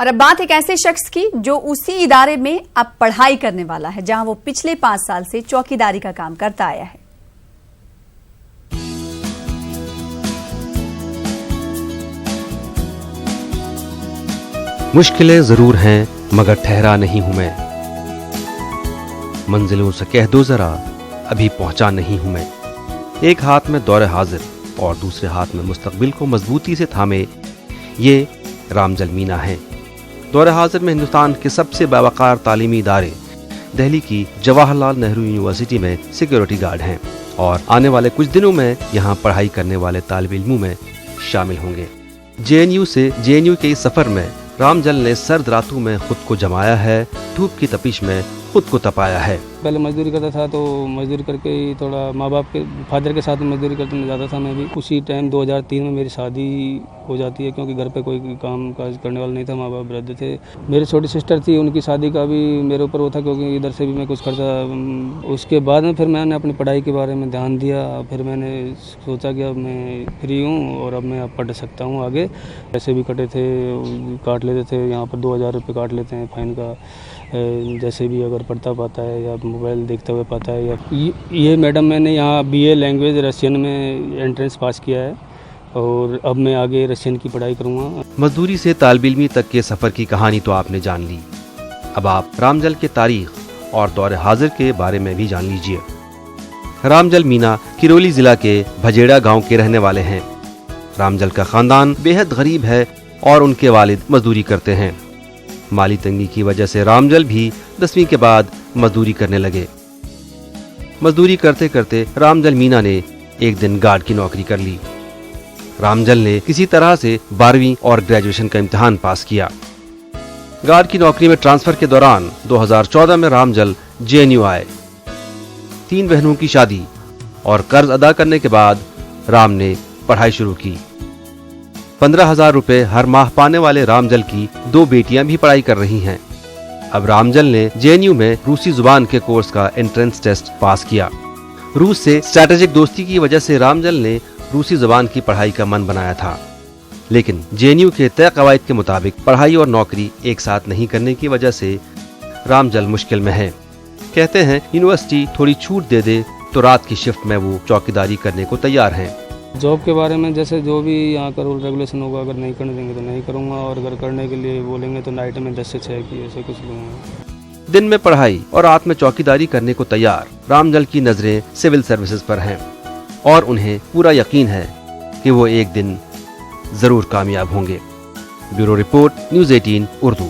और अब बात एक ऐसे शख्स की जो उसी इदारे में अब पढ़ाई करने वाला है जहां वो पिछले 5 साल से चौकीदारी का काम करता आया है। मुश्किलें जरूर हैं मगर ठहरा नहीं हूं मैं, मंजिलों से कह दो जरा अभी पहुंचा नहीं हूं मैं। एक हाथ में दौरे हाजिर और दूसरे हाथ में मुस्तकबिल को मजबूती से थामे ये रामजल मीना है। दौरे हाजिर में हिंदुस्तान के सबसे बावकार तालीमी इदारे दिल्ली की जवाहरलाल नेहरू यूनिवर्सिटी में सिक्योरिटी गार्ड हैं और आने वाले कुछ दिनों में यहाँ पढ़ाई करने वाले तालिब इल्मों में शामिल होंगे। जेएनयू से जेएनयू के इस सफर में रामजल ने सर्द रातों में खुद को जमाया है, धूप की तपिश में खुद को तपाया है। पहले मजदूरी करता था तो मजदूरी करके ही थोड़ा माँ बाप के फादर के साथ मजदूरी करते में ज़्यादा था मैं भी। उसी टाइम 2003 में मेरी शादी हो जाती है क्योंकि घर पे कोई काम काज करने वाला नहीं था, माँ बाप वृद्ध थे। मेरी छोटी सिस्टर थी, उनकी शादी का भी मेरे ऊपर वो था क्योंकि इधर से भी मैं कुछ खर्चा। उसके बाद में फिर मैंने अपनी पढ़ाई के बारे में ध्यान दिया। फिर मैंने सोचा कि अब मैं फ्री हूँ और अब मैं अब पढ़ सकता हूँ आगे। पैसे भी कटे थे, काट लेते थे, यहाँ पर 2000 रुपये काट लेते हैं फाइन का, जैसे भी अगर पढ़ता पाता है या मोबाइल देखते हुए पाता है। या ये मैडम मैंने यहाँ बीए लैंग्वेज रशियन में एंट्रेंस पास किया है और अब मैं आगे रशियन की पढ़ाई करूँगा। मजदूरी से तालिब-इल्मी तक के सफ़र की कहानी तो आपने जान ली, अब आप रामजल के तारीख और दौरे हाजिर के बारे में भी जान लीजिए। रामजल मीना किरोली जिला के भजेड़ा गाँव के रहने वाले हैं। रामजल का खानदान बेहद गरीब है और उनके वालिद मजदूरी करते हैं। माली तंगी की वजह से रामजल भी 10वीं के बाद मजदूरी करने लगे। मजदूरी करते करते रामजल मीना ने एक दिन गार्ड की नौकरी कर ली। रामजल ने किसी तरह से 12वीं और ग्रेजुएशन का इम्तिहान पास किया। गार्ड की नौकरी में ट्रांसफर के दौरान 2014 में रामजल जेएनयू आए। 3 बहनों की शादी और कर्ज अदा करने के बाद राम ने पढ़ाई शुरू की। 15,000 रुपए हर माह पाने वाले रामजल की 2 बेटियां भी पढ़ाई कर रही हैं। अब रामजल ने जेएनयू में रूसी जुबान के कोर्स का एंट्रेंस टेस्ट पास किया। रूस से स्ट्रैटेजिक दोस्ती की वजह से रामजल ने रूसी जुबान की पढ़ाई का मन बनाया था, लेकिन जेएनयू के तय कवायद के मुताबिक पढ़ाई और नौकरी एक साथ नहीं करने की वजह से रामजल मुश्किल में है। कहते हैं यूनिवर्सिटी थोड़ी छूट दे दे तो रात की शिफ्ट में वो चौकीदारी करने को तैयार हैं। जॉब के बारे में जैसे जो भी यहाँ का रूल रेगुलेशन होगा, अगर नहीं करने देंगे तो नहीं करूँगा और अगर करने के लिए बोलेंगे तो नाइट में 10 से 6 की ऐसे कुछ लूँगा। दिन में पढ़ाई और रात में चौकीदारी करने को तैयार रामजल की नजरें सिविल सर्विसेज पर हैं और उन्हें पूरा यकीन है कि वो एक दिन जरूर कामयाब होंगे। Bureau report, news 18 Urdu.